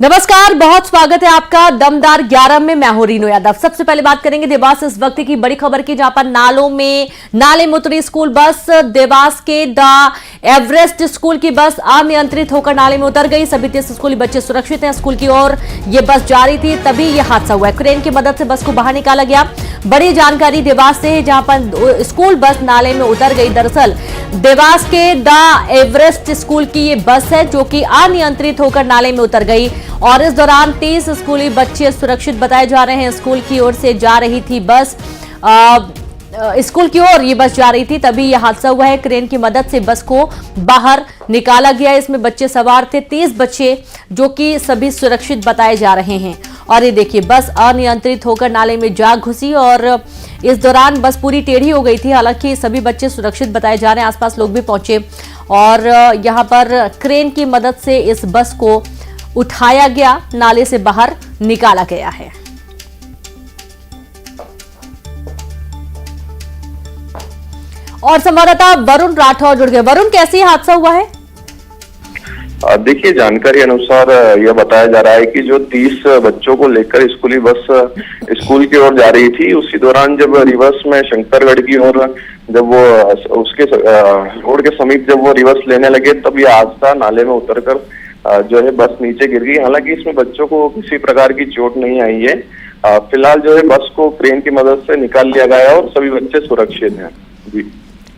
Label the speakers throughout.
Speaker 1: नमस्कार, बहुत स्वागत है आपका दमदार 11 में। मैं हूं रीनू यादव। सबसे पहले बात करेंगे देवास इस वक्त की बड़ी खबर की, जहां पर नाले में उतरी स्कूल बस। देवास के द एवरेस्ट स्कूल की बस अनियंत्रित होकर नाले में उतर गई। सभी 30 स्कूली बच्चे सुरक्षित हैं। स्कूल की ओर ये बस जा रही थी, तभी यह हादसा हुआ। क्रेन की मदद से बस को बाहर निकाला गया। बड़ी जानकारी देवास से है, जहां पर स्कूल बस नाले में उतर गई। दरअसल देवास के द एवरेस्ट स्कूल की ये बस है, जो कि अनियंत्रित होकर नाले में उतर गई और इस दौरान 30 स्कूली बच्चे सुरक्षित बताए जा रहे हैं। स्कूल की ओर से जा रही थी बस, स्कूल की ओर ये बस जा रही थी, तभी यह हादसा हुआ है। क्रेन की मदद से बस को बाहर निकाला गया। इसमें बच्चे सवार थे 30 बच्चे, जो कि सभी सुरक्षित बताए जा रहे हैं। और ये देखिए, बस अनियंत्रित होकर नाले में जा घुसी और इस दौरान बस पूरी टेढ़ी हो गई थी। हालांकि सभी बच्चे सुरक्षित बताए जा रहे हैं। आसपास लोग भी पहुंचे और यहां पर क्रेन की मदद से इस बस को उठाया गया, नाले से बाहर निकाला गया है। और संवाददाता वरुण राठौर जुड़ गए। वरुण, कैसे हादसा हुआ है?
Speaker 2: देखिए, जानकारी अनुसार यह बताया जा रहा है कि जो 30 बच्चों को लेकर स्कूली बस स्कूल की ओर जा रही थी, उसी दौरान जब रिवर्स में शंकरगढ़ की ओर जब वो उसके रोड के समीप जब वो रिवर्स लेने लगे, तब यह हादसा नाले में उतरकर जो है बस नीचे गिर गई। हालांकि इसमें बच्चों को किसी प्रकार की चोट नहीं आई है। फिलहाल जो है बस को क्रेन की मदद से निकाल लिया गया और सभी बच्चे सुरक्षित हैं। जी,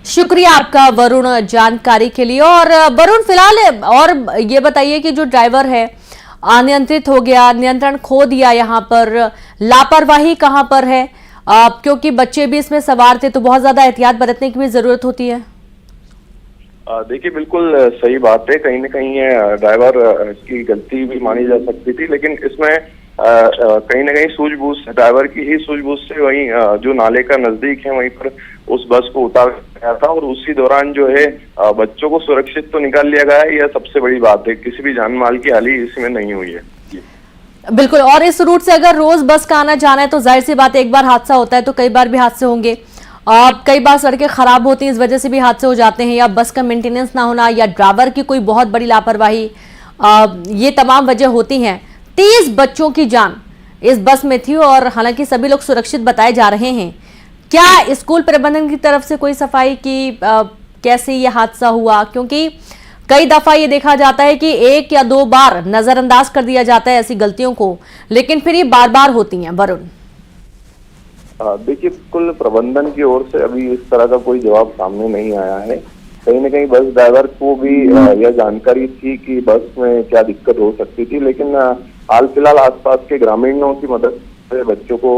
Speaker 1: शुक्रिया आपका वरुण जानकारी के लिए। और वरुण, फिलहाल और ये बताइए कि जो ड्राइवर है अनियंत्रित हो गया, नियंत्रण खो दिया, यहाँ पर लापरवाही कहाँ पर है? क्योंकि बच्चे भी इसमें सवार थे, तो बहुत ज्यादा एहतियात बरतने की भी जरूरत होती है।
Speaker 2: देखिए, बिल्कुल सही बात है। कहीं ना कहीं ड्राइवर की गलती भी मानी जा सकती थी, लेकिन इसमें कहीं ना कहीं सूझबूझ से, ड्राइवर की ही सूझबूझ से वहीं जो नाले का नजदीक है वहीं पर उस बस को उतार गया था और उसी दौरान जो है बच्चों को सुरक्षित तो निकाल लिया गया है। यह सबसे बड़ी बात है। किसी भी जान माल की हानि इसमें नहीं हुई है।
Speaker 1: बिल्कुल। और इस रूट से अगर रोज बस का आना जाना है तो जाहिर सी बात है, एक बार हादसा होता है तो कई बार भी हादसे होंगे। कई बार सड़कें खराब होती हैं, इस वजह से भी हादसे हो जाते हैं, या बस का मेंटेनेंस ना होना, या ड्राइवर की कोई बहुत बड़ी लापरवाही, ये तमाम वजह होती हैं। 30 बच्चों की जान इस बस में थी और हालांकि सभी लोग सुरक्षित बताए जा रहे हैं। क्या स्कूल प्रबंधन की तरफ से कोई सफाई की, कैसे ये हादसा हुआ? क्योंकि कई दफा ये देखा जाता है कि 1 या 2 बार नजरअंदाज कर दिया जाता है ऐसी गलतियों को, लेकिन फिर ये बार बार होती हैं। वरुण,
Speaker 2: देखिए, कुल प्रबंधन की ओर से अभी इस तरह का कोई जवाब सामने नहीं आया है। कहीं ना कहीं बस ड्राइवर को भी यह जानकारी थी कि बस में क्या दिक्कत हो सकती थी, लेकिन हाल फिलहाल आसपास के ग्रामीणों की मदद से बच्चों को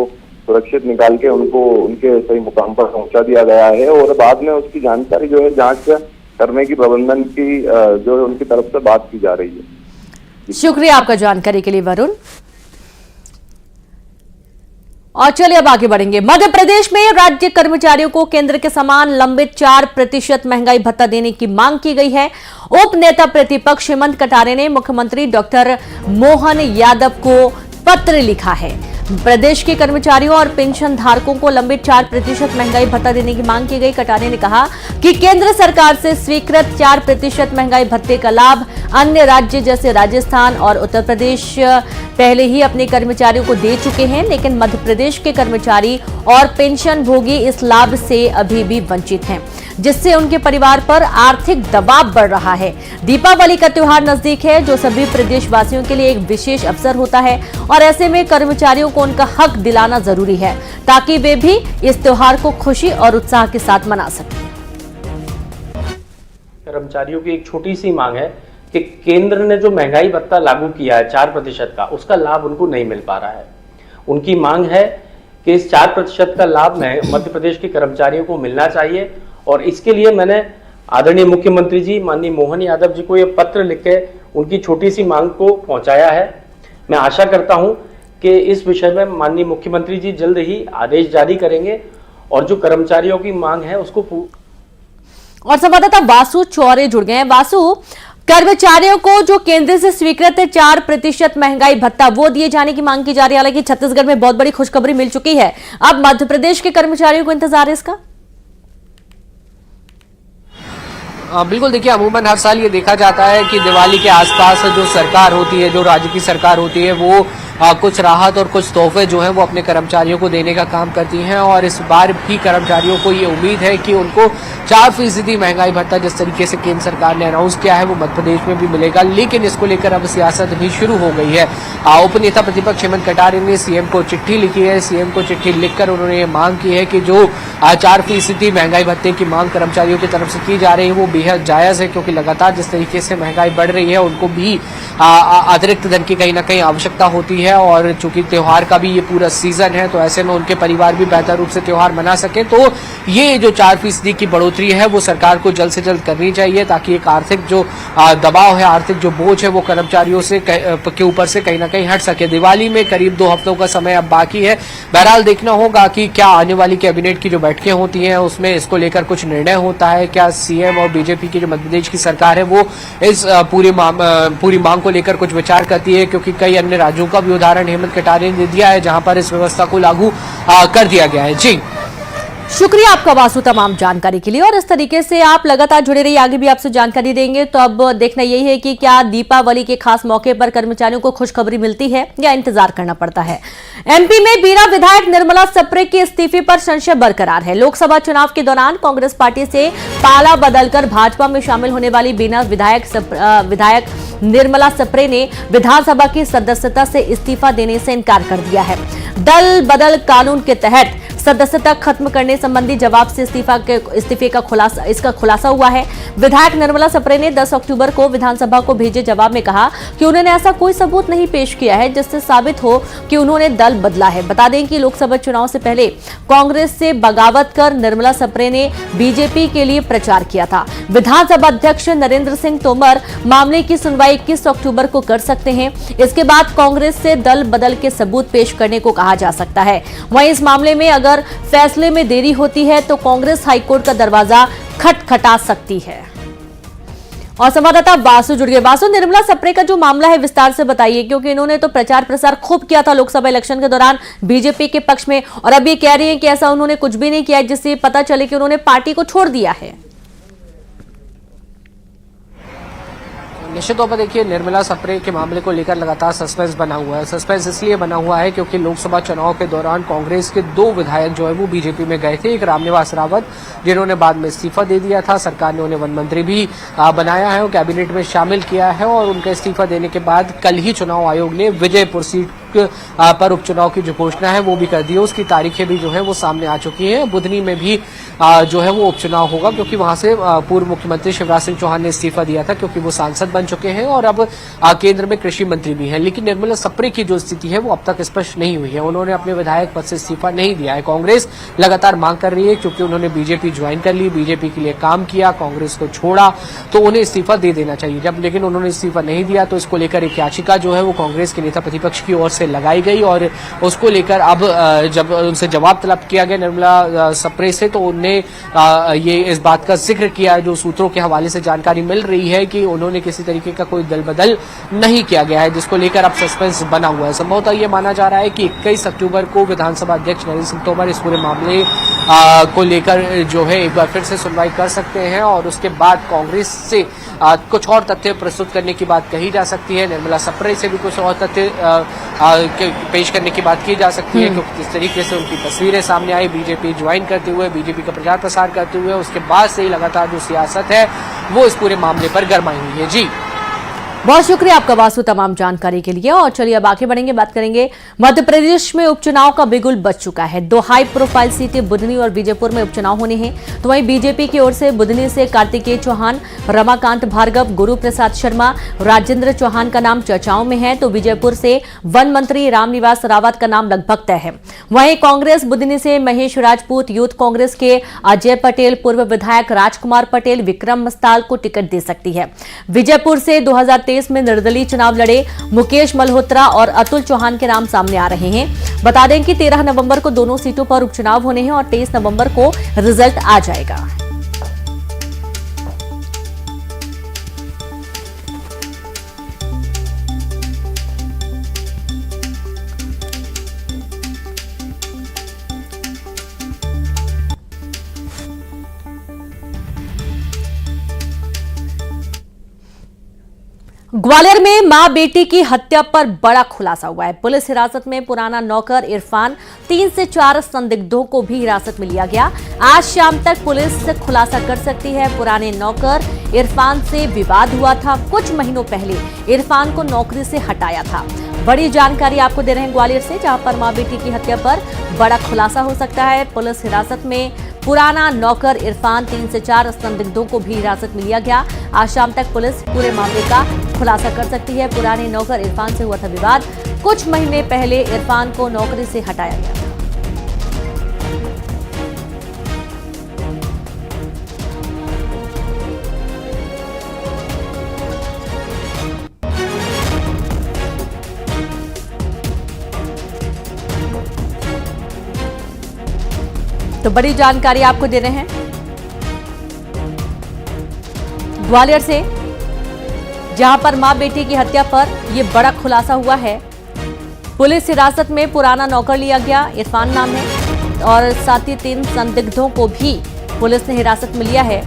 Speaker 2: सुरक्षित निकाल के उनको उनके सही मुकाम पर पहुंचा दिया गया है और बाद में उसकी जानकारी जो है जांच करने की प्रबंधन की जो है उनकी तरफ से बात की जा रही है।
Speaker 1: शुक्रिया आपका जानकारी के लिए वरुण। और चलिए अब आगे बढ़ेंगे। मध्य प्रदेश में राज्य कर्मचारियों को केंद्र के समान लंबित 4% महंगाई भत्ता देने की मांग की गई है। उप नेता प्रतिपक्ष हेमंत कटारे ने मुख्यमंत्री डॉक्टर मोहन यादव को पत्र लिखा है। प्रदेश के कर्मचारियों और पेंशन धारकों को लंबित 4% महंगाई भत्ता देने की मांग की गई। कटारे ने कहा कि केंद्र सरकार से स्वीकृत 4% महंगाई भत्ते का लाभ अन्य राज्य जैसे राजस्थान और उत्तर प्रदेश पहले ही अपने कर्मचारियों को दे चुके हैं, लेकिन मध्य प्रदेश के कर्मचारी और पेंशन भोगी इस लाभ से अभी भी वंचित हैं, जिससे उनके परिवार पर आर्थिक दबाव बढ़ रहा है। दीपावली का त्योहार नजदीक है, जो सभी प्रदेशवासियों के लिए एक विशेष अवसर होता है और ऐसे में कर्मचारियों को उनका हक दिलाना जरूरी है, ताकि वे भी इस त्योहार को खुशी और उत्साह के साथ मना सकें।
Speaker 3: कर्मचारियों की एक छोटी सी मांग है कि केंद्र ने जो महंगाई भत्ता लागू किया है 4% का, उसका लाभ उनको नहीं मिल पा रहा है। उनकी मांग है कि इस 4% का लाभ मध्य प्रदेश के कर्मचारियों को मिलना चाहिए और इसके लिए मैंने आदरणीय मुख्यमंत्री जी माननीय मोहन यादव जी को यह पत्र लिख के उनकी छोटी सी मांग को पहुंचाया है। मैं आशा करता हूं कि इस विषय में माननीय मुख्यमंत्री जी जल्द ही आदेश जारी करेंगे और जो कर्मचारियों की मांग है उसको।
Speaker 1: और संवाददाता वासु चौरे जुड़ गए हैं। वासु, कर्मचारियों को जो केंद्र से स्वीकृत है 4% महंगाई भत्ता, वो दिए जाने की मांग की जा रही है। हालांकि छत्तीसगढ़ में बहुत बड़ी खुशखबरी मिल चुकी है, अब मध्य प्रदेश के कर्मचारियों को इंतजार है इसका।
Speaker 4: बिल्कुल, देखिए अमूमन हर साल ये देखा जाता है कि दिवाली के आसपास जो सरकार होती है, जो राज्य की सरकार होती है, वो कुछ राहत और कुछ तोहफे जो हैं वो अपने कर्मचारियों को देने का काम करती हैं। और इस बार भी कर्मचारियों को ये उम्मीद है कि उनको 4% महंगाई भत्ता जिस तरीके से केंद्र सरकार ने अनाउंस किया है वो मध्य प्रदेश में भी मिलेगा। लेकिन इसको लेकर अब सियासत भी शुरू हो गई है। उपनेता प्रतिपक्ष हेमंत कटारिया ने सीएम को चिट्ठी लिखी है। सीएम को चिट्ठी लिखकर उन्होंने ये मांग की है कि जो 4% महंगाई भत्ते की मांग कर्मचारियों की तरफ से की जा रही है वो बेहद जायज है, क्योंकि लगातार जिस तरीके से महंगाई बढ़ रही है उनको भी अतिरिक्त धन की कहीं ना कहीं आवश्यकता होती है। और चूंकि त्योहार का भी ये पूरा सीजन है, तो ऐसे में उनके परिवार भी बेहतर रूप से त्योहार मना सके। तो ये जो 4% की बढ़ोतरी है वो सरकार को जल्द से जल्द करनी चाहिए, ताकि एक आर्थिक जो दबाव है, आर्थिक जो बोझ है वो कर्मचारियों से के ऊपर से कहीं ना कहीं हट सके। दिवाली में करीब 2 हफ्तों का समय अब बाकी है। बहरहाल देखना होगा कि क्या आने वाली कैबिनेट की जो बैठकें होती हैं उसमें इसको लेकर कुछ निर्णय होता है। क्या सीएम और बीजेपी की जो मध्य प्रदेश की सरकार है वो इस पूरी मांग को लेकर कुछ विचार करती है, क्योंकि कई अन्य राज्यों का भी उदाहरण हेमंत कटारिया ने दिया है जहां पर इस व्यवस्था को लागू कर दिया गया है। जी,
Speaker 1: शुक्रिया आपका वासु तमाम जानकारी के लिए। और इस तरीके से आप लगातार जुड़े रहिए, आगे भी आपसे जानकारी देंगे। तो अब देखना यही है कि क्या दीपावली के खास मौके पर कर्मचारियों को खुशखबरी मिलती है या इंतजार करना पड़ता है। एमपी में बीना विधायक निर्मला सप्रे के इस्तीफे पर संशय बरकरार है। लोकसभा चुनाव के दौरान कांग्रेस पार्टी से पाला बदलकर भाजपा में शामिल होने वाली बीना विधायक निर्मला सप्रे ने विधानसभा की सदस्यता से इस्तीफा देने से इनकार कर दिया है। दल बदल कानून के तहत सदस्यता खत्म करने संबंधी जवाब से इस्तीफे का खुलासा हुआ है। विधायक निर्मला सप्रे ने 10 अक्टूबर को विधानसभा को भेजे जवाब में कहा कि उन्होंने ऐसा कोई सबूत नहीं पेश किया है जिससे साबित हो कि उन्होंने दल बदला है। बता दें कि लोकसभा चुनाव से पहले कांग्रेस से बगावत कर निर्मला सप्रे ने बीजेपी के लिए प्रचार किया था। विधानसभा अध्यक्ष नरेंद्र सिंह तोमर मामले की सुनवाई 21 अक्टूबर को कर सकते हैं। इसके बाद कांग्रेस से दल बदल के सबूत पेश करने को कहा जा सकता है। वहीं इस मामले में अगर फैसले में देरी होती है तो कांग्रेस हाईकोर्ट का दरवाजा खटखटा सकती है। और संवाददाता वासु जुड़ गए। वासु, निर्मला सप्रे का जो मामला है विस्तार से बताइए, क्योंकि इन्होंने तो प्रचार प्रसार खूब किया था लोकसभा इलेक्शन के दौरान बीजेपी के पक्ष में, और अब ये कह रही है कि ऐसा उन्होंने कुछ भी नहीं किया जिससे पता चले कि उन्होंने पार्टी को छोड़ दिया है।
Speaker 4: निश्चित तौर पर देखिए निर्मला सप्रे के मामले को लेकर लगातार सस्पेंस बना हुआ है। सस्पेंस इसलिए बना हुआ है क्योंकि लोकसभा चुनाव के दौरान कांग्रेस के 2 विधायक जो है वो बीजेपी में गए थे। एक रामनिवास रावत, जिन्होंने बाद में इस्तीफा दे दिया था। सरकार ने उन्हें वन मंत्री भी बनाया है और कैबिनेट में शामिल किया है। और उनका इस्तीफा देने के बाद कल ही चुनाव आयोग ने विजयपुर सीट पर उपचुनाव की जो घोषणा है वो भी कर दी है। उसकी तारीखें भी जो है वो सामने आ चुकी हैं। बुधनी में भी जो है वो उपचुनाव होगा, क्योंकि वहां से पूर्व मुख्यमंत्री शिवराज सिंह चौहान ने इस्तीफा दिया था, क्योंकि वो सांसद बन चुके हैं और अब केंद्र में कृषि मंत्री भी हैं। लेकिन निर्मला सप्रे की जो स्थिति है वो अब तक स्पष्ट नहीं हुई है। उन्होंने अपने विधायक पद से इस्तीफा नहीं दिया है। कांग्रेस लगातार मांग कर रही है, क्योंकि उन्होंने बीजेपी ज्वाइन कर ली, बीजेपी के लिए काम किया, कांग्रेस को छोड़ा, तो उन्हें इस्तीफा दे देना चाहिए। जब लेकिन उन्होंने इस्तीफा नहीं दिया तो इसको लेकर एक याचिका जो है वो कांग्रेस के नेता प्रतिपक्ष की ओर से लगाई गई। और उसको लेकर अब जब उनसे जवाब तलब किया गया निर्मला सप्रे से, तो उन्हें ये इस बात का जिक्र किया, जो सूत्रों के हवाले से जानकारी मिल रही है कि उन्होंने किसी तरीके का कोई दल बदल नहीं किया गया है, जिसको लेकर अब सस्पेंस बना हुआ है। संभवतः ये माना जा रहा है कि 21 अक्टूबर को विधानसभा अध्यक्ष नरेंद्र सिंह तोमर इस पूरे मामले को लेकर जो है एक बार फिर से सुनवाई कर सकते हैं और उसके बाद कांग्रेस से कुछ और तथ्य प्रस्तुत करने की बात कही जा सकती है। निर्मला सप्रे से भी कुछ और तथ्य पेश करने की बात की जा सकती है, क्योंकि किस तरीके से उनकी तस्वीरें सामने आई बीजेपी ज्वाइन करते हुए, बीजेपी का प्रचार प्रसार करते हुए। उसके बाद से ही लगातार जो सियासत है वो इस पूरे मामले पर गरमाई हुई है। जी,
Speaker 1: बहुत शुक्रिया आपका वासु तमाम जानकारी के लिए। और चलिए अब आगे बढ़ेंगे, बात करेंगे मध्य प्रदेश में उपचुनाव का बिगुल बज चुका है। 2 हाई प्रोफाइल सीटें बुधनी और बीजेपुर में उपचुनाव होने हैं। तो वहीं बीजेपी की ओर से बुधनी से कार्तिकेय चौहान, रमाकांत भार्गव, गुरु प्रसाद शर्मा, राजेंद्र चौहान का नाम चर्चाओं में है। तो बीजेपुर से वन मंत्री रामनिवास रावत का नाम लगभग तय है। वहीं कांग्रेस बुधनी से महेश राजपूत, यूथ कांग्रेस के अजय पटेल, पूर्व विधायक राजकुमार पटेल, विक्रम मस्ताल को टिकट दे सकती है। विजयपुर से 2023 में निर्दलीय चुनाव लड़े मुकेश मल्होत्रा और अतुल चौहान के नाम सामने आ रहे हैं। बता दें कि 13 नवंबर को दोनों सीटों पर उपचुनाव होने हैं और 23 नवंबर को रिजल्ट आ जाएगा। ग्वालियर में मां बेटी की हत्या पर बड़ा खुलासा हुआ है। पुलिस हिरासत में पुराना नौकर इरफान, 3 से 4 संदिग्धों को भी हिरासत में लिया गया। आज शाम तक पुलिस खुलासा कर सकती है। पुराने नौकर इरफान से विवाद हुआ था। कुछ महीनों पहले इरफान को नौकरी से हटाया था। बड़ी जानकारी आपको दे रहे हैं ग्वालियर से, जहां पर मां बेटी की हत्या पर बड़ा खुलासा हो सकता है। पुलिस हिरासत में पुराना नौकर इरफान, 3 से 4 संदिग्धों को भी हिरासत में लिया गया। आज शाम तक पुलिस पूरे मामले का खुलासा कर सकती है। पुराने नौकर इरफान से हुआ था विवाद। कुछ महीने पहले इरफान को नौकरी से हटाया गया था। तो बड़ी जानकारी आपको दे रहे हैं ग्वालियर से, जहां पर मां बेटी की हत्या पर यह बड़ा खुलासा हुआ है। पुलिस हिरासत में पुराना नौकर लिया गया, इरफान नाम है, और साथ ही 3 संदिग्धों को भी पुलिस ने हिरासत में लिया है।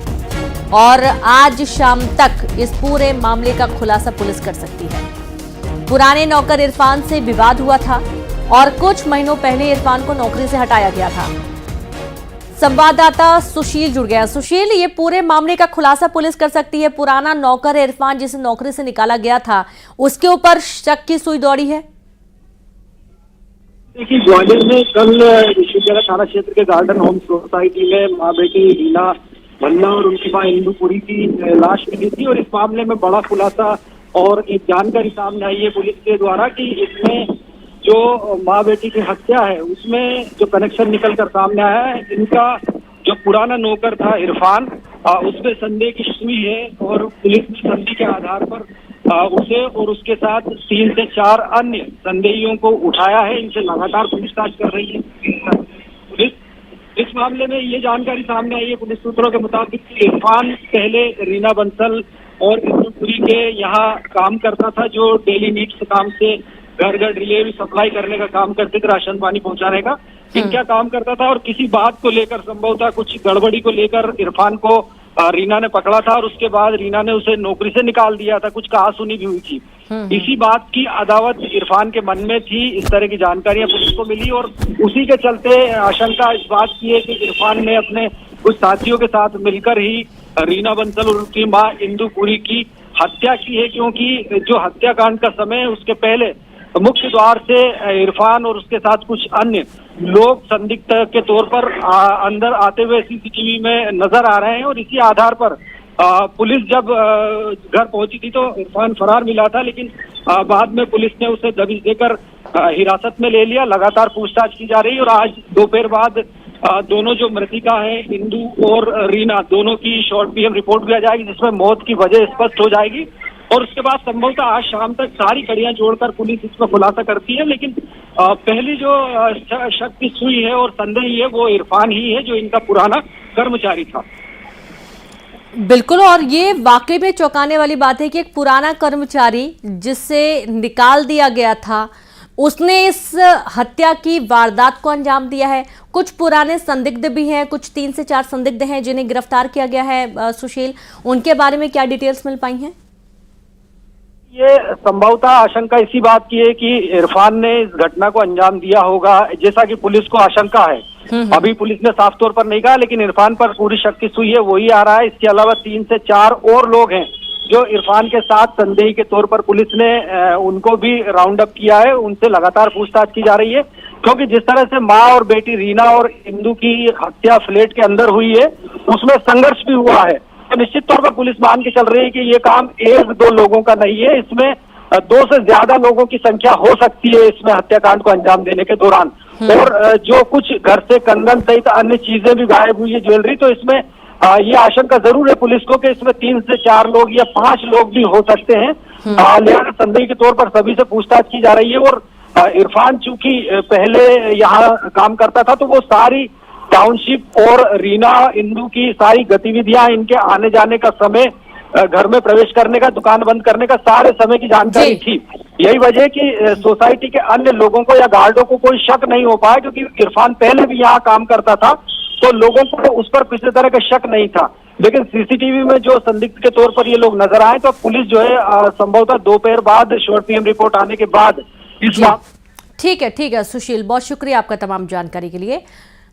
Speaker 1: और आज शाम तक इस पूरे मामले का खुलासा पुलिस कर सकती है। पुराने नौकर इरफान से विवाद हुआ था और कुछ महीनों पहले इरफान को नौकरी से हटाया गया था। संवाददाता सुशील जुड़ गया। सुशील, ये पूरे मामले का खुलासा पुलिस कर सकती है। पुराना नौकर इरफान जिसे नौकरी से निकाला गया था, उसके ऊपर शक की सुई दौड़ी है।
Speaker 5: देखिए, ग्वालियर में कल विश्वविद्यालय थाना क्षेत्र के गार्डन होम सोसाइटी में मां बेटी रीना भल्ला और उनकी मां इंदुपुरी की लाश मिली थी। और इस मामले में बड़ा खुलासा और एक जानकारी सामने आई है पुलिस के द्वारा कि इसमें जो माँ बेटी की हत्या है उसमें जो कनेक्शन निकल कर सामने आया है, इनका जो पुराना नौकर था इरफान, उसमें संदेह की सुई है। और पुलिस ने संदेह के आधार पर उसे और उसके साथ 3 से 4 अन्य संदेहियों को उठाया है। इनसे लगातार पूछताछ कर रही है पुलिस। इस मामले में ये जानकारी सामने आई है पुलिस सूत्रों के मुताबिक कि इरफान पहले रीना बंसल और इंदुपुरी के यहाँ काम करता था, जो डेली नीड्स काम से घर घर डिलीवरी सप्लाई करने का काम करते थे, राशन पानी पहुंचाने का इनका काम करता था। और किसी बात को लेकर, संभवतः कुछ गड़बड़ी को लेकर इरफान को रीना ने पकड़ा था और उसके बाद रीना ने उसे नौकरी से निकाल दिया था। कुछ कहासुनी भी हुई थी। इसी बात की अदावत इरफान के मन में थी। इस तरह की जानकारियां पुलिस को मिली और उसी के चलते आशंका इस बात की है कि इरफान ने अपने कुछ साथियों के साथ मिलकर ही रीना बंसल और उनकी मां इंदुपुरी की हत्या की है। क्योंकि जो हत्याकांड का समय है उसके पहले मुख्य द्वार से इरफान और उसके साथ कुछ अन्य लोग संदिग्ध के तौर पर अंदर आते हुए सीसीटीवी में नजर आ रहे हैं। और इसी आधार पर पुलिस जब घर पहुंची थी तो इरफान फरार मिला था, लेकिन बाद में पुलिस ने उसे दबिश देकर हिरासत में ले लिया। लगातार पूछताछ की जा रही है और आज दोपहर बाद दोनों जो मृतिका है, इंदु और रीना, दोनों की शॉर्ट पीएम रिपोर्ट भी आ जाएगी, जिसमें मौत की वजह स्पष्ट हो जाएगी। और उसके बाद संभवतः आज शाम तक सारी कड़ियां जोड़कर पुलिस इसका खुलासा करती है। लेकिन पहली जो शक की सुई है और संदेह है वो इरफान ही है, जो इनका पुराना कर्मचारी था।
Speaker 1: बिल्कुल, और ये वाकई में चौंकाने वाली बात है कि एक पुराना कर्मचारी जिससे निकाल दिया गया था, उसने इस हत्या की वारदात को अंजाम दिया है। कुछ पुराने संदिग्ध भी हैं, कुछ 3 से 4 संदिग्ध हैं जिन्हें गिरफ्तार किया गया है। सुशील, उनके बारे में क्या डिटेल्स मिल पाई हैं?
Speaker 5: ये संभवतः आशंका इसी बात की है कि इरफान ने इस घटना को अंजाम दिया होगा, जैसा कि पुलिस को आशंका है। अभी पुलिस ने साफ तौर पर नहीं कहा, लेकिन इरफान पर पूरी शक की सुई है, वही आ रहा है। इसके अलावा 3 से 4 और लोग हैं जो इरफान के साथ संदेही के तौर पर पुलिस ने उनको भी राउंड अप किया है। उनसे लगातार पूछताछ की जा रही है, क्योंकि जिस तरह से माँ और बेटी रीना और इंदु की हत्या फ्लैट के अंदर हुई है, उसमें संघर्ष भी हुआ है। तो निश्चित तौर पर पुलिस मान के चल रही है कि ये काम 1-2 लोगों का नहीं है, इसमें 2 से ज्यादा लोगों की संख्या हो सकती है इसमें हत्याकांड को अंजाम देने के दौरान। और जो कुछ घर से कंगन सहित अन्य चीजें भी गायब हुई है, ज्वेलरी, तो इसमें ये आशंका जरूर है पुलिस को कि इसमें 3 से 4 लोग या 5 लोग भी हो सकते हैं। लिहाजा संदेह के तौर पर सभी से पूछताछ की जा रही है। और इरफान चूंकि पहले यहाँ काम करता था, तो वो सारी टाउनशिप और रीना इंदु की सारी गतिविधियां, इनके आने जाने का समय, घर में प्रवेश करने का, दुकान बंद करने का, सारे समय की जानकारी थी। यही वजह है कि सोसाइटी के अन्य लोगों को या गार्डों को कोई शक नहीं हो पाया, क्योंकि इरफान पहले भी यहाँ काम करता था तो लोगों को उस पर किसी तरह का शक नहीं था। लेकिन सीसीटीवी में जो संदिग्ध के तौर पर ये लोग नजर आए, तो पुलिस जो है संभवतः दोपहर बाद शॉर्ट पीएम रिपोर्ट आने के बाद इस बात।
Speaker 1: ठीक है सुशील, बहुत शुक्रिया आपका तमाम जानकारी के लिए।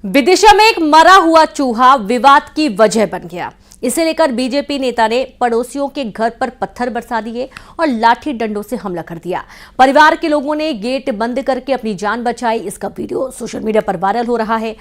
Speaker 1: विदिशा में एक मरा हुआ चूहा विवाद की वजह बन गया। इसे लेकर बीजेपी नेता ने पड़ोसियों के घर पर पत्थर बरसा दिए और लाठी डंडों से हमला कर दिया। परिवार के लोगों ने गेट बंद करके अपनी जान बचाई। इसका वीडियो सोशल मीडिया पर वायरल हो रहा है।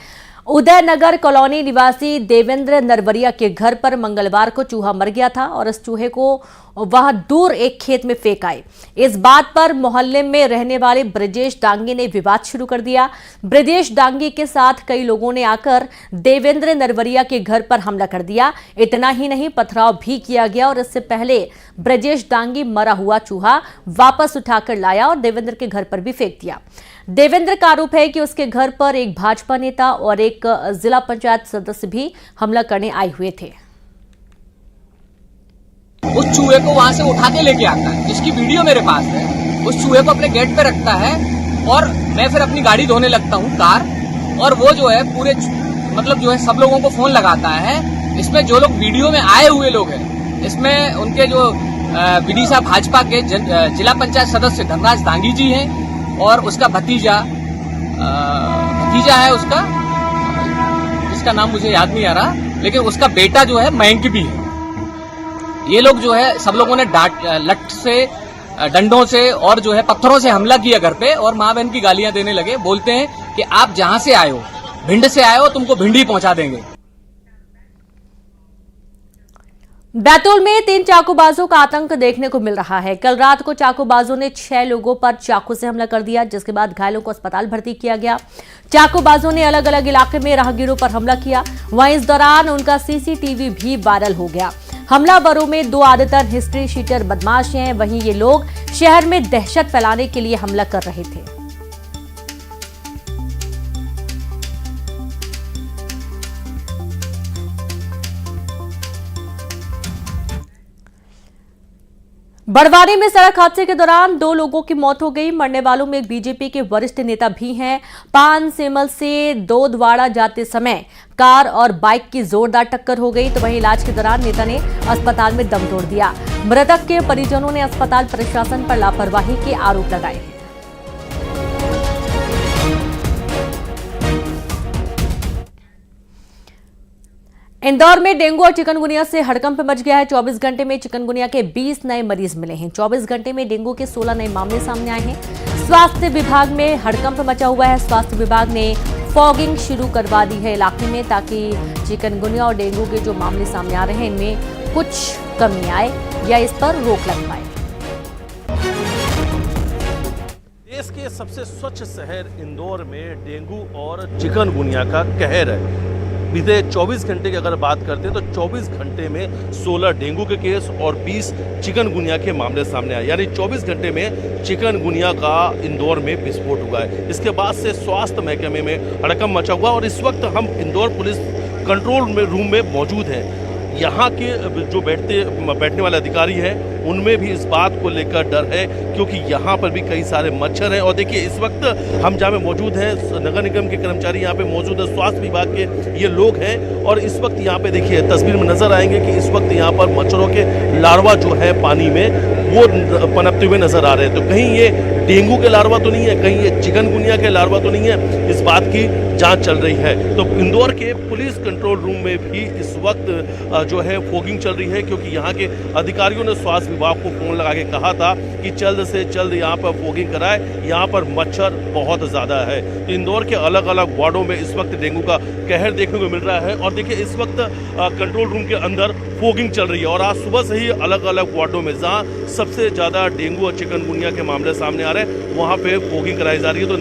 Speaker 1: उदयनगर कॉलोनी निवासी देवेंद्र नरवरिया के घर पर मंगलवार को चूहा मर गया था और इस चूहे को वह दूर एक खेत में फेंक आए। इस बात पर मोहल्ले में रहने वाले ब्रजेश डांगी ने विवाद शुरू कर दिया। ब्रजेश डांगी के साथ कई लोगों ने आकर देवेंद्र नरवरिया के घर पर हमला कर दिया। इतना ही नहीं, पथराव भी किया गया और इससे पहले ब्रजेश डांगी मरा हुआ चूहा वापस उठाकर लाया और देवेंद्र के घर पर भी फेंक दिया। देवेंद्र का आरोप है कि उसके घर पर एक भाजपा नेता और एक जिला पंचायत सदस्य भी हमला करने आए हुए थे।
Speaker 6: उस चूहे को वहां से उठा के लेके आता है, जिसकी वीडियो मेरे पास है। उस चूहे को अपने गेट पे रखता है और मैं फिर अपनी गाड़ी धोने लगता हूँ, कार, और वो जो है पूरे मतलब जो है सब लोगों को फोन लगाता है। इसमें जो लोग वीडियो में आए हुए लोग हैं, इसमें उनके जो विदिशा भाजपा के जिला पंचायत सदस्य धनराज दांगी जी हैं और उसका भतीजा है उसका, इसका नाम मुझे याद नहीं आ रहा, लेकिन उसका बेटा जो है मयंक भी है। ये लोग जो है सब लोगों ने लठ से, डंडों से और जो है पत्थरों से हमला किया घर पे और माँ बहन की गालियां देने लगे। बोलते हैं कि आप जहां से आए हो, भिंड से आए हो, तुमको भिंड ही पहुंचा देंगे।
Speaker 1: बैतूल में 3 चाकूबाजों का आतंक देखने को मिल रहा है। कल रात को चाकूबाजों ने 6 लोगों पर चाकू से हमला कर दिया, जिसके बाद घायलों को अस्पताल भर्ती किया गया। चाकूबाजों ने अलग अलग इलाके में राहगीरों पर हमला किया। वहीं इस दौरान उनका सीसीटीवी भी वायरल हो गया। हमलावरों में 2 आदतन हिस्ट्री शीटर बदमाश हैं। वहीं ये लोग शहर में दहशत फैलाने के लिए हमला कर रहे थे। बड़वानी में सड़क हादसे के दौरान 2 लोगों की मौत हो गई। मरने वालों में एक बीजेपी के वरिष्ठ नेता भी हैं। पान सेमल से दोदवाड़ा जाते समय कार और बाइक की जोरदार टक्कर हो गई, तो वहीं इलाज के दौरान नेता ने अस्पताल में दम तोड़ दिया। मृतक के परिजनों ने अस्पताल प्रशासन पर लापरवाही के आरोप लगाए हैं। इंदौर में डेंगू और चिकनगुनिया से हड़कंप मच गया है। 24 घंटे में चिकनगुनिया के 20 नए मरीज मिले हैं। 24 घंटे में डेंगू के 16 नए मामले सामने आए हैं। स्वास्थ्य विभाग में हड़कंप मचा हुआ है। स्वास्थ्य विभाग ने फॉगिंग शुरू करवा दी है इलाके में, ताकि चिकनगुनिया और डेंगू के जो मामले सामने आ रहे हैं इनमें कुछ कमी आए या इस पर रोक लग पाए।
Speaker 7: देश के सबसे स्वच्छ शहर इंदौर में डेंगू और चिकनगुनिया का कहर है। बीते 24 घंटे की अगर बात करते हैं तो 24 घंटे में 16 डेंगू के केस और 20 चिकनगुनिया के मामले सामने आए, यानी 24 घंटे में चिकनगुनिया का इंदौर में विस्फोट हुआ है। इसके बाद से स्वास्थ्य महकमे में हड़कंप मचा हुआ और इस वक्त हम इंदौर पुलिस कंट्रोल रूम में मौजूद हैं। यहाँ के जो बैठने वाले अधिकारी हैं उनमें भी इस बात को लेकर डर है, क्योंकि यहाँ पर भी कई सारे मच्छर हैं। और देखिए इस वक्त हम जहाँ में मौजूद हैं, नगर निगम के कर्मचारी यहाँ पे मौजूद है, स्वास्थ्य विभाग के ये लोग हैं और इस वक्त यहाँ पे देखिए तस्वीर में नजर आएंगे कि इस वक्त यहाँ पर मच्छरों के लार्वा जो है पानी में वो पनपते हुए नजर आ रहे हैं। तो कहीं ये डेंगू के लार्वा तो नहीं है, कहीं ये चिकनगुनिया के लार्वा तो नहीं है, इस बात की जांच चल रही है। तो इंदौर के पुलिस कंट्रोल रूम में भी इस वक्त जो है फॉगिंग चल रही है, क्योंकि यहाँ के अधिकारियों ने स्वास्थ्य विभाग को फोन लगा के कहा था कि जल्द से जल्द यहाँ पर फॉगिंग कराए, यहाँ पर मच्छर बहुत ज्यादा है। तो इंदौर के अलग अलग वार्डों में इस वक्त डेंगू का कहर देखने को मिल रहा है। और देखिए इस वक्त कंट्रोल रूम के अंदर फॉगिंग चल रही है और आज सुबह से ही अलग अलग वार्डों में जहाँ सबसे ज्यादा डेंगू और चिकनगुनिया के मामले सामने आ रहे हैं वहाँ पे फॉगिंग कराई जा रही है। तो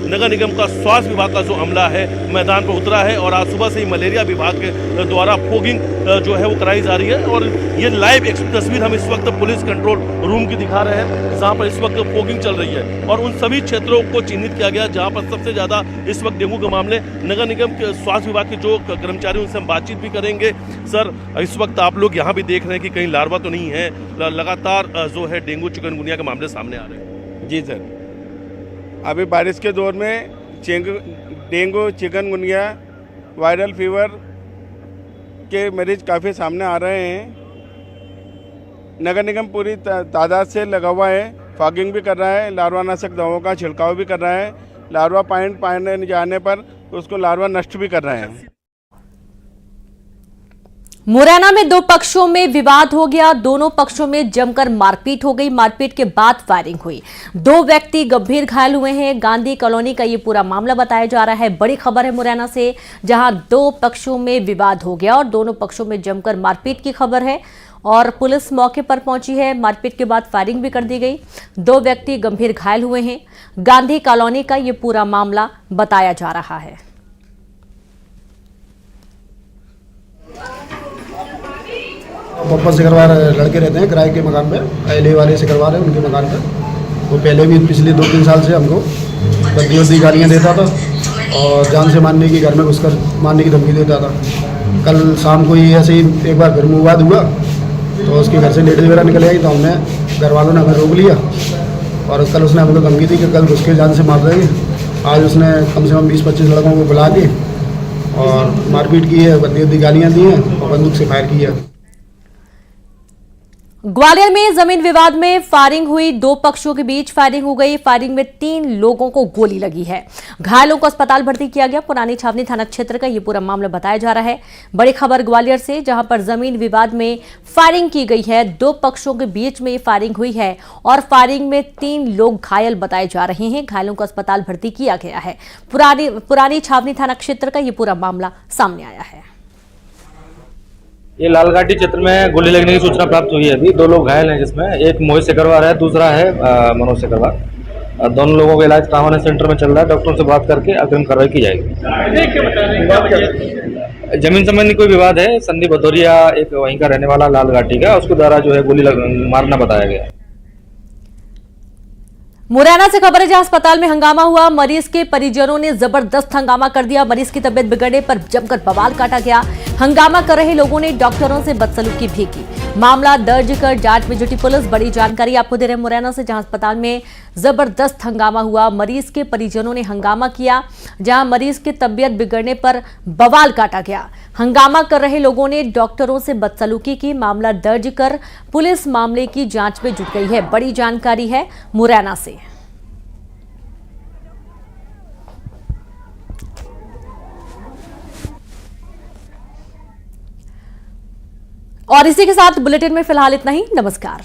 Speaker 7: नगर निगम का स्वास्थ्य विभाग का जो अमला है मैदान पर उतरा है और आज सुबह से ही मलेरिया विभाग के द्वारा फॉगिंग जो है वो कराई जा रही है। और ये लाइव एक तस्वीर हम इस वक्त पुलिस कंट्रोल रूम की दिखा रहे हैं, जहाँ पर इस वक्त फॉगिंग चल रही है और उन सभी क्षेत्रों को चिन्हित किया गया जहाँ पर सबसे ज्यादा इस वक्त डेंगू के मामले। नगर निगम के स्वास्थ्य विभाग के जो कर्मचारी उनसे हम बातचीत भी करेंगे। सर, इस वक्त आप लोग यहाँ भी देख रहे हैं कि कहीं लार्वा तो नहीं है, लगातार जो है डेंगू चिकनगुनिया के मामले सामने आ रहे हैं।
Speaker 8: जी सर, अभी बारिश के दौर में डेंगू चिकनगुनिया वायरल फीवर के मरीज काफ़ी सामने आ रहे हैं। नगर निगम पूरी तादाद से लगा हुआ है, फॉगिंग भी कर रहा है, लार्वा नाशक दवाओं का छिड़काव भी कर रहा है। लार्वा पाने जाने पर उसको लार्वा नष्ट भी कर रहे हैं।
Speaker 1: मुरैना में दो पक्षों में विवाद हो गया। दोनों पक्षों में जमकर मारपीट हो गई। मारपीट के बाद फायरिंग हुई। 2 व्यक्ति गंभीर घायल हुए हैं। गांधी कॉलोनी का ये पूरा मामला बताया जा रहा है। बड़ी खबर है मुरैना से, जहां 2 पक्षों में विवाद हो गया और दोनों पक्षों में जमकर मारपीट की खबर है और पुलिस मौके पर पहुंची है। मारपीट के बाद फायरिंग भी कर दी गई। 2 व्यक्ति गंभीर घायल हुए हैं। गांधी कॉलोनी का ये पूरा मामला बताया जा रहा है।
Speaker 9: पप्पा से करवा रहे लड़के रहते हैं किराए के मकान पे, अहले वाले से करवा रहे हैं उनके मकान पे। वो पहले भी पिछले 2-3 साल से हमको बददी गालियाँ देता था और जान से मारने की, घर में घुसकर मारने की धमकी देता था। कल शाम को ही ऐसे ही एक बार फिर विवाद हुआ तो उसके घर से लेडीज वगैरह निकल आई तो हमने घर वालों ने हमें रोक लिया और कल उसने हमको धमकी दी कि कल घुस के जान से मार देंगे। आज उसने कम से कम 20-25 लड़कों को बुला के और मारपीट की है, बददी गालियाँ दी हैं और बंदूक से फायर किया।
Speaker 1: ग्वालियर में जमीन विवाद में फायरिंग हुई। 2 पक्षों के बीच फायरिंग हो गई। फायरिंग में 3 लोगों को गोली लगी है। घायलों को अस्पताल भर्ती किया गया। पुरानी छावनी थाना क्षेत्र का ये पूरा मामला बताया जा रहा है। बड़ी खबर ग्वालियर से, जहां पर जमीन विवाद में फायरिंग की गई है। 2 पक्षों के बीच में फायरिंग हुई है और फायरिंग में 3 लोग घायल बताए जा रहे हैं। घायलों को अस्पताल भर्ती किया गया है। पुरानी छावनी थाना क्षेत्र का ये पूरा मामला सामने आया है।
Speaker 10: ये लालघाटी क्षेत्र में गोली लगने की सूचना प्राप्त हुई है। अभी 2 लोग घायल हैं, जिसमें एक मोहित सेकरवार है, दूसरा है मनोज सेकरवार। दोनों लोगों का इलाज ट्रामा सेंटर में चल रहा है। डॉक्टरों से बात करके अग्रिम कार्रवाई की जाएगी। जमीन संबंधी कोई विवाद है। संदीप भदौरिया एक वहीं का रहने वाला लालघाटी का, उसके द्वारा जो है गोली मारना बताया गया।
Speaker 1: मुरैना से खबर है, जहां अस्पताल में हंगामा हुआ। मरीज के परिजनों ने जबरदस्त हंगामा कर दिया। मरीज की तबीयत बिगड़ने पर जमकर बवाल काटा गया। हंगामा कर रहे लोगों ने डॉक्टरों से बदसलूकी भी की। मामला दर्ज कर जांच में जुटी पुलिस। बड़ी जानकारी आपको दे रहे हैं मुरैना से, जहां अस्पताल में जबरदस्त हंगामा हुआ। मरीज के परिजनों ने हंगामा किया, जहां मरीज की तबीयत बिगड़ने पर बवाल काटा गया। हंगामा कर रहे लोगों ने डॉक्टरों से बदसलूकी की। मामला दर्ज कर पुलिस मामले की जांच में जुट गई है। बड़ी जानकारी है मुरैना से। और इसी के साथ बुलेटिन में फिलहाल इतना ही। नमस्कार।